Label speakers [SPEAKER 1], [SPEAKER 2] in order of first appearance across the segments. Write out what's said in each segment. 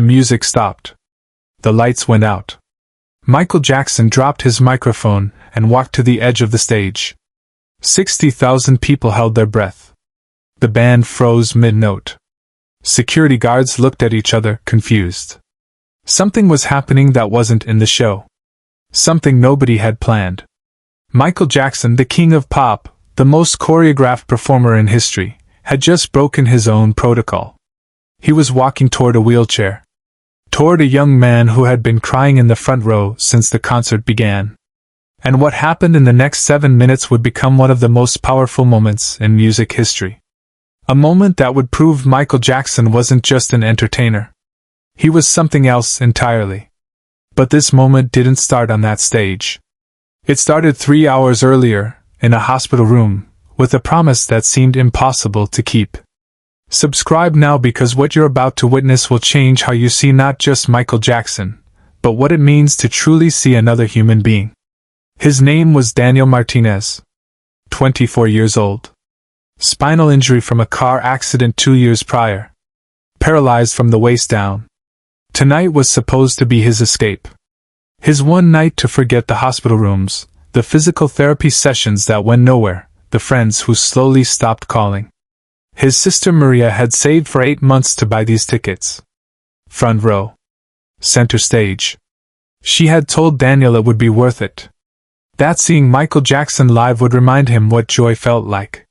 [SPEAKER 1] The music stopped. The lights went out. Michael Jackson dropped his microphone and walked to the edge of the stage. 60,000 people held their breath. The band froze mid-note. Security guards looked at each other, confused. Something was happening that wasn't in the show. Something nobody had planned. Michael Jackson, the king of pop, the most choreographed performer in history, had just broken his own protocol. He was walking toward a wheelchair. Toward a young man who had been crying in the front row since the concert began. And what happened in the next 7 minutes would become one of the most powerful moments in music history. A moment that would prove Michael Jackson wasn't just an entertainer. He was something else entirely. But this moment didn't start on that stage. It started 3 hours earlier, in a hospital room, with a promise that seemed impossible to keep. Subscribe now, because what you're about to witness will change how you see not just Michael Jackson, but what it means to truly see another human being. His name was Daniel Martinez. 24 years old. Spinal injury from a car accident 2 years prior. Paralyzed from the waist down. Tonight was supposed to be his escape. His one night to forget the hospital rooms, the physical therapy sessions that went nowhere, the friends who slowly stopped calling. His sister Maria had saved for 8 months to buy these tickets. Front row. Center stage. She had told Daniel it would be worth it. That seeing Michael Jackson live would remind him what joy felt like.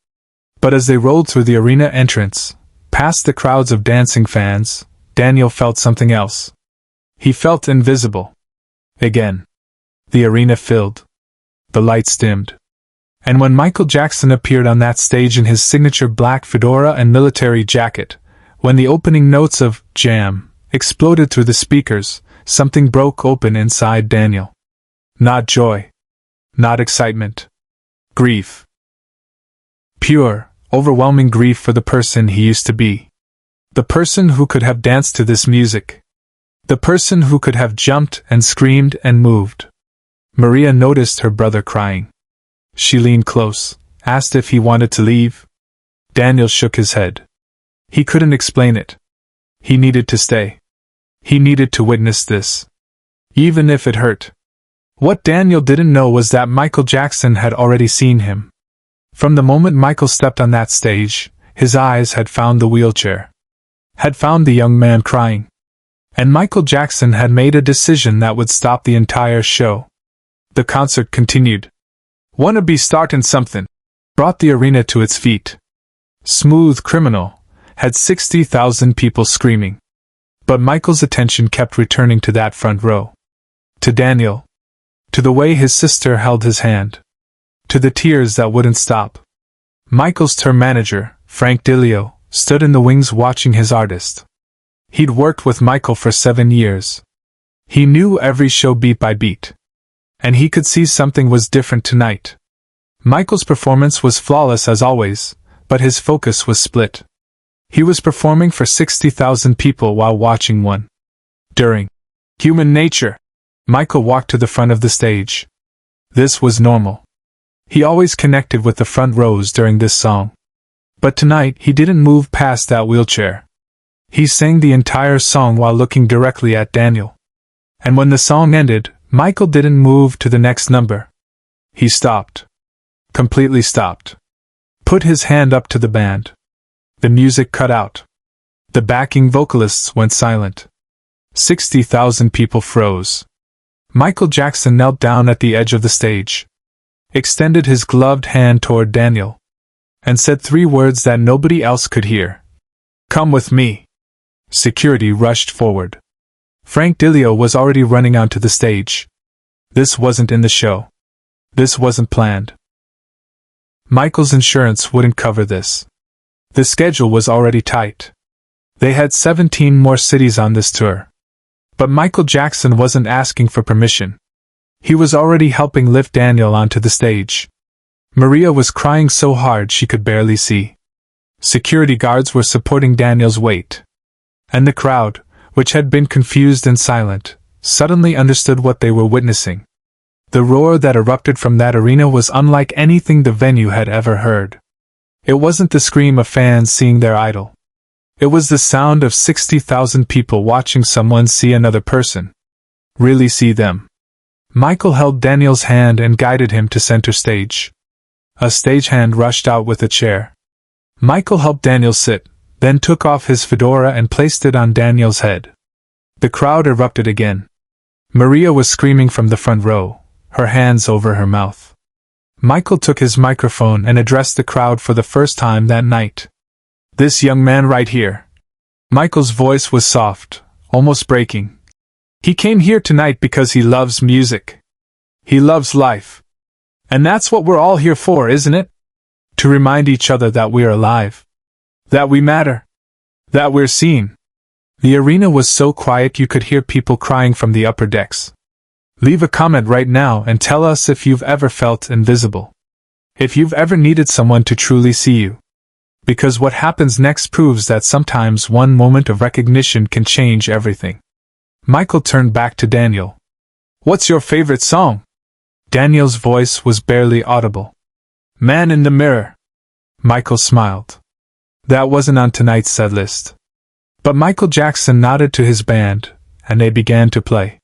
[SPEAKER 1] But as they rolled through the arena entrance, past the crowds of dancing fans, Daniel felt something else. He felt invisible. Again. The arena filled. The lights dimmed. And when Michael Jackson appeared on that stage in his signature black fedora and military jacket, when the opening notes of Jam exploded through the speakers, something broke open inside Daniel. Not joy. Not excitement. Grief. Pure, overwhelming grief for the person he used to be. The person who could have danced to this music. The person who could have jumped and screamed and moved. Maria noticed her brother crying. She leaned close, asked if he wanted to leave. Daniel shook his head. He couldn't explain it. He needed to stay. He needed to witness this. Even if it hurt. What Daniel didn't know was that Michael Jackson had already seen him. From the moment Michael stepped on that stage, his eyes had found the wheelchair. Had found the young man crying. And Michael Jackson had made a decision that would stop the entire show. The concert continued. "Wanna be startin' something," brought the arena to its feet. "Smooth Criminal" had 60,000 people screaming. But Michael's attention kept returning to that front row. To Daniel. To the way his sister held his hand. To the tears that wouldn't stop. Michael's tour manager, Frank Dilio, stood in the wings watching his artist. He'd worked with Michael for 7 years. He knew every show beat by beat. And he could see something was different tonight. Michael's performance was flawless as always, but his focus was split. He was performing for 60,000 people while watching one. During Human Nature, Michael walked to the front of the stage. This was normal. He always connected with the front rows during this song. But tonight he didn't move past that wheelchair. He sang the entire song while looking directly at Daniel. And when the song ended, Michael didn't move to the next number. He stopped. Completely stopped. Put his hand up to the band. The music cut out. The backing vocalists went silent. 60,000 people froze. Michael Jackson knelt down at the edge of the stage. Extended his gloved hand toward Daniel. And said 3 words that nobody else could hear. "Come with me." Security rushed forward. Frank Dilio was already running onto the stage. This wasn't in the show. This wasn't planned. Michael's insurance wouldn't cover this. The schedule was already tight. They had 17 more cities on this tour. But Michael Jackson wasn't asking for permission. He was already helping lift Daniel onto the stage. Maria was crying so hard she could barely see. Security guards were supporting Daniel's weight. And the crowd, which had been confused and silent, suddenly understood what they were witnessing. The roar that erupted from that arena was unlike anything the venue had ever heard. It wasn't the scream of fans seeing their idol. It was the sound of 60,000 people watching someone see another person. Really see them. Michael held Daniel's hand and guided him to center stage. A stagehand rushed out with a chair. Michael helped Daniel sit, then took off his fedora and placed it on Daniel's head. The crowd erupted again. Maria was screaming from the front row, her hands over her mouth. Michael took his microphone and addressed the crowd for the first time that night. This young man right here. Michael's voice was soft, almost breaking. He came here tonight because he loves music. He loves life. And that's what we're all here for, isn't it? To remind each other that we're alive. That we matter. That we're seen. The arena was so quiet you could hear people crying from the upper decks. Leave a comment right now and tell us if you've ever felt invisible. If you've ever needed someone to truly see you. Because what happens next proves that sometimes one moment of recognition can change everything. Michael turned back to Daniel. What's your favorite song? Daniel's voice was barely audible. Man in the Mirror. Michael smiled. That wasn't on tonight's set list. But Michael Jackson nodded to his band, and they began to play.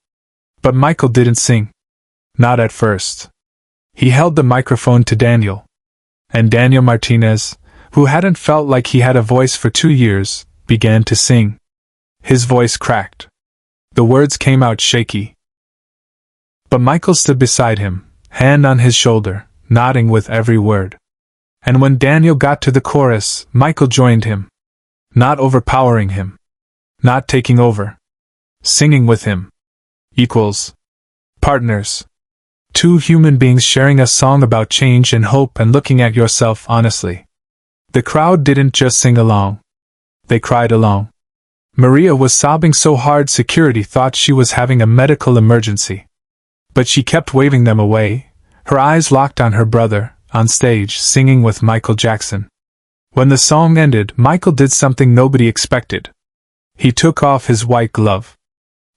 [SPEAKER 1] But Michael didn't sing. Not at first. He held the microphone to Daniel. And Daniel Martinez, who hadn't felt like he had a voice for 2 years, began to sing. His voice cracked. The words came out shaky. But Michael stood beside him, hand on his shoulder, nodding with every word. And when Daniel got to the chorus, Michael joined him. Not overpowering him. Not taking over. Singing with him. Equals. Partners. Two human beings sharing a song about change and hope and looking at yourself honestly. The crowd didn't just sing along. They cried along. Maria was sobbing so hard security thought she was having a medical emergency. But she kept waving them away, her eyes locked on her brother, on stage singing with Michael Jackson. When the song ended, Michael did something nobody expected. He took off his white glove.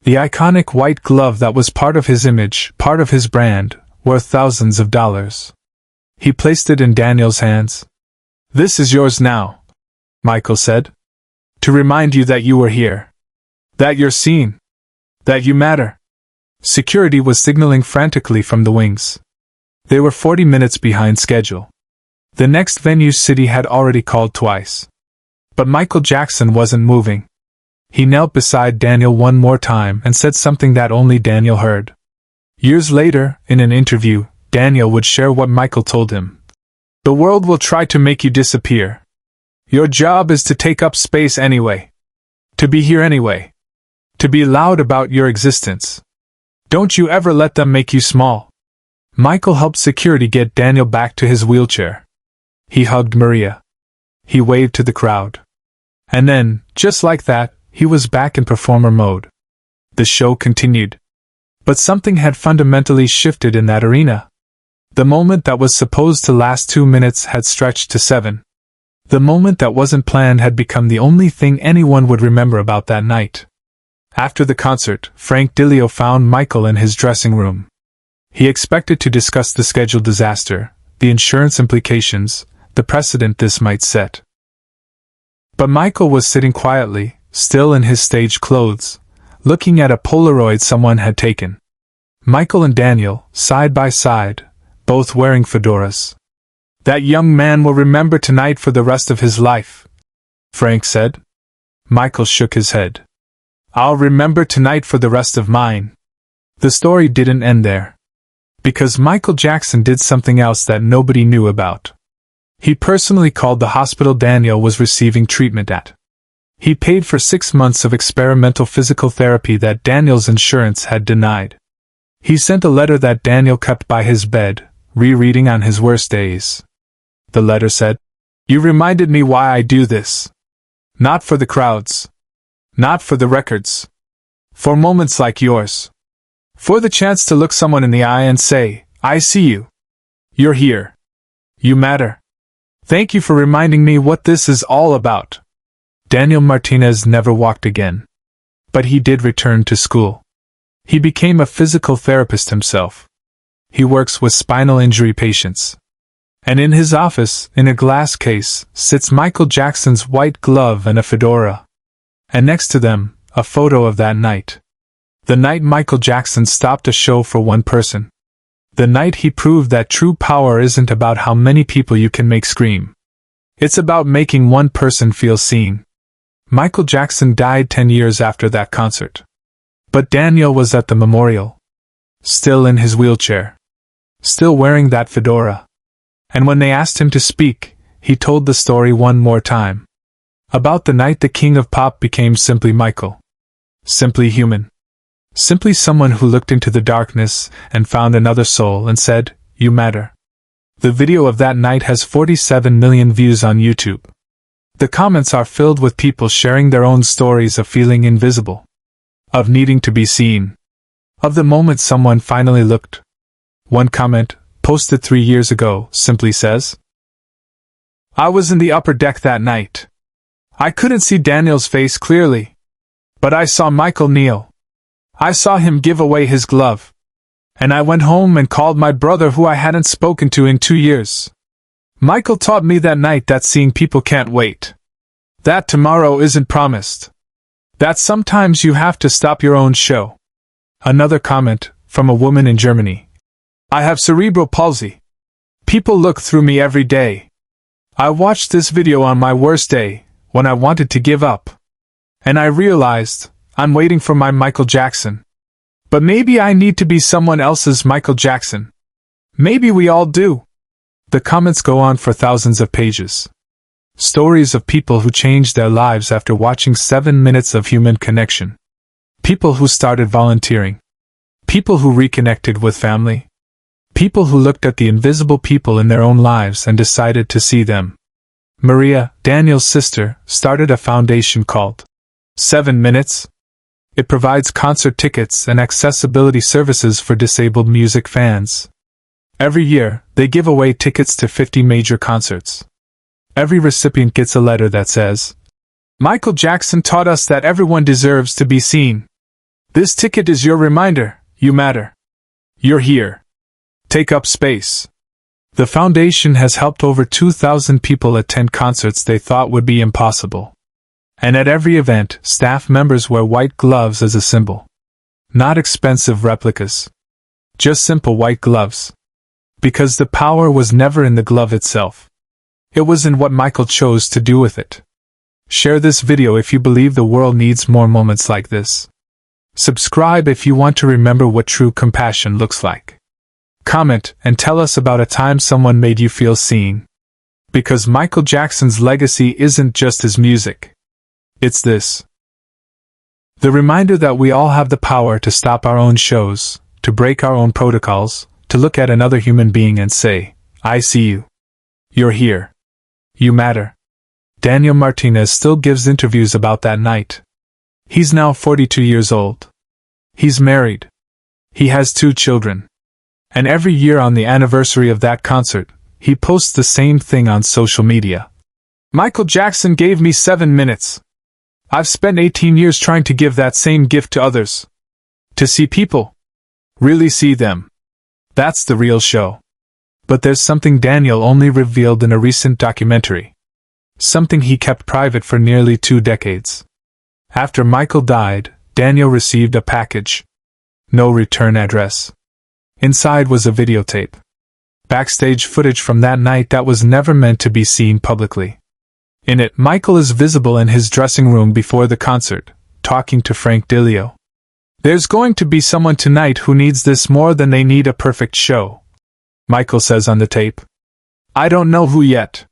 [SPEAKER 1] The iconic white glove that was part of his image, part of his brand, worth thousands of dollars. He placed it in Daniel's hands. This is yours now, Michael said. To remind you that you were here. That you're seen. That you matter. Security was signaling frantically from the wings. They were 40 minutes behind schedule. The next venue city had already called twice. But Michael Jackson wasn't moving. He knelt beside Daniel one more time and said something that only Daniel heard. Years later, in an interview, Daniel would share what Michael told him. The world will try to make you disappear. Your job is to take up space anyway. To be here anyway. To be loud about your existence. Don't you ever let them make you small. Michael helped security get Daniel back to his wheelchair. He hugged Maria. He waved to the crowd. And then, just like that, he was back in performer mode. The show continued. But something had fundamentally shifted in that arena. The moment that was supposed to last 2 minutes had stretched to 7. The moment that wasn't planned had become the only thing anyone would remember about that night. After the concert, Frank DiLeo found Michael in his dressing room. He expected to discuss the scheduled disaster, the insurance implications, the precedent this might set. But Michael was sitting quietly, still in his stage clothes, looking at a Polaroid someone had taken. Michael and Daniel, side by side, both wearing fedoras. That young man will remember tonight for the rest of his life, Frank said. Michael shook his head. I'll remember tonight for the rest of mine. The story didn't end there. Because Michael Jackson did something else that nobody knew about. He personally called the hospital Daniel was receiving treatment at. He paid for 6 months of experimental physical therapy that Daniel's insurance had denied. He sent a letter that Daniel kept by his bed, rereading on his worst days. The letter said, "You reminded me why I do this. Not for the crowds. Not for the records. For moments like yours. For the chance to look someone in the eye and say, I see you. You're here. You matter. Thank you for reminding me what this is all about." Daniel Martinez never walked again. But he did return to school. He became a physical therapist himself. He works with spinal injury patients. And in his office, in a glass case, sits Michael Jackson's white glove and a fedora. And next to them, a photo of that night. The night Michael Jackson stopped a show for one person. The night he proved that true power isn't about how many people you can make scream. It's about making one person feel seen. Michael Jackson died 10 years after that concert. But Daniel was at the memorial. Still in his wheelchair. Still wearing that fedora. And when they asked him to speak, he told the story one more time. About the night the king of pop became simply Michael. Simply human. Simply someone who looked into the darkness and found another soul and said, "You matter." The video of that night has 47 million views on YouTube. The comments are filled with people sharing their own stories of feeling invisible. Of needing to be seen. Of the moment someone finally looked. One comment, posted 3 years ago, simply says, "I was in the upper deck that night. I couldn't see Daniel's face clearly. But I saw Michael kneel. I saw him give away his glove. And I went home and called my brother who I hadn't spoken to in 2 years. Michael taught me that night that seeing people can't wait. That tomorrow isn't promised. That sometimes you have to stop your own show." Another comment, from a woman in Germany. "I have cerebral palsy. People look through me every day. I watched this video on my worst day, when I wanted to give up. And I realized, I'm waiting for my Michael Jackson. But maybe I need to be someone else's Michael Jackson. Maybe we all do." The comments go on for thousands of pages. Stories of people who changed their lives after watching 7 minutes of human connection. People who started volunteering. People who reconnected with family. People who looked at the invisible people in their own lives and decided to see them. Maria, Daniel's sister, started a foundation called 7 Minutes. It provides concert tickets and accessibility services for disabled music fans. Every year, they give away tickets to 50 major concerts. Every recipient gets a letter that says, "Michael Jackson taught us that everyone deserves to be seen. This ticket is your reminder, you matter. You're here. Take up space." The foundation has helped over 2,000 people attend concerts they thought would be impossible. And at every event, staff members wear white gloves as a symbol. Not expensive replicas. Just simple white gloves. Because the power was never in the glove itself. It was in what Michael chose to do with it. Share this video if you believe the world needs more moments like this. Subscribe if you want to remember what true compassion looks like. Comment and tell us about a time someone made you feel seen. Because Michael Jackson's legacy isn't just his music. It's this. The reminder that we all have the power to stop our own shows, to break our own protocols, to look at another human being and say, "I see you. You're here. You matter." Daniel Martinez still gives interviews about that night. He's now 42 years old. He's married. He has 2 children. And every year on the anniversary of that concert, he posts the same thing on social media. "Michael Jackson gave me 7 minutes. I've spent 18 years trying to give that same gift to others. To see people. Really see them. That's the real show." But there's something Daniel only revealed in a recent documentary. Something he kept private for nearly 2 decades. After Michael died, Daniel received a package. No return address. Inside was a videotape. Backstage footage from that night that was never meant to be seen publicly. In it, Michael is visible in his dressing room before the concert, talking to Frank Dilio. "There's going to be someone tonight who needs this more than they need a perfect show," Michael says on the tape. "I don't know who yet.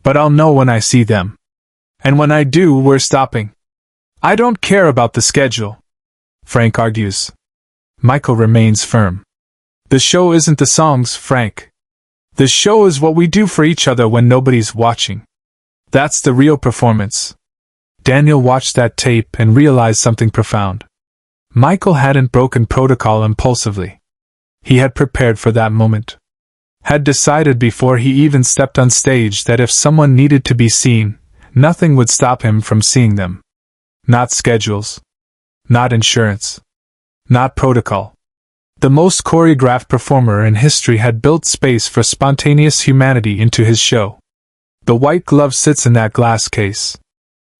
[SPEAKER 1] But I'll know when I see them. And when I do, we're stopping. I don't care about the schedule," Frank argues. Michael remains firm. "The show isn't the songs, Frank. The show is what we do for each other when nobody's watching. That's the real performance." Daniel watched that tape and realized something profound. Michael hadn't broken protocol impulsively. He had prepared for that moment. Had decided before he even stepped on stage that if someone needed to be seen, nothing would stop him from seeing them. Not schedules. Not insurance. Not protocol. The most choreographed performer in history had built space for spontaneous humanity into his show. The white glove sits in that glass case.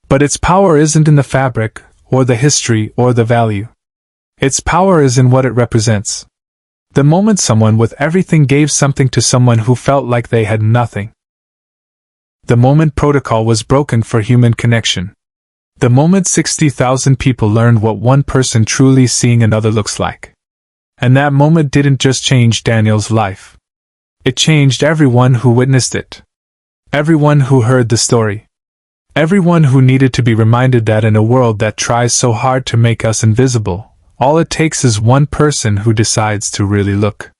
[SPEAKER 1] But its power isn't in the fabric, or the history, or the value. Its power is in what it represents. The moment someone with everything gave something to someone who felt like they had nothing. The moment protocol was broken for human connection. The moment 60,000 people learned what one person truly seeing another looks like. And that moment didn't just change Daniel's life. It changed everyone who witnessed it. Everyone who heard the story. Everyone who needed to be reminded that in a world that tries so hard to make us invisible, all it takes is one person who decides to really look.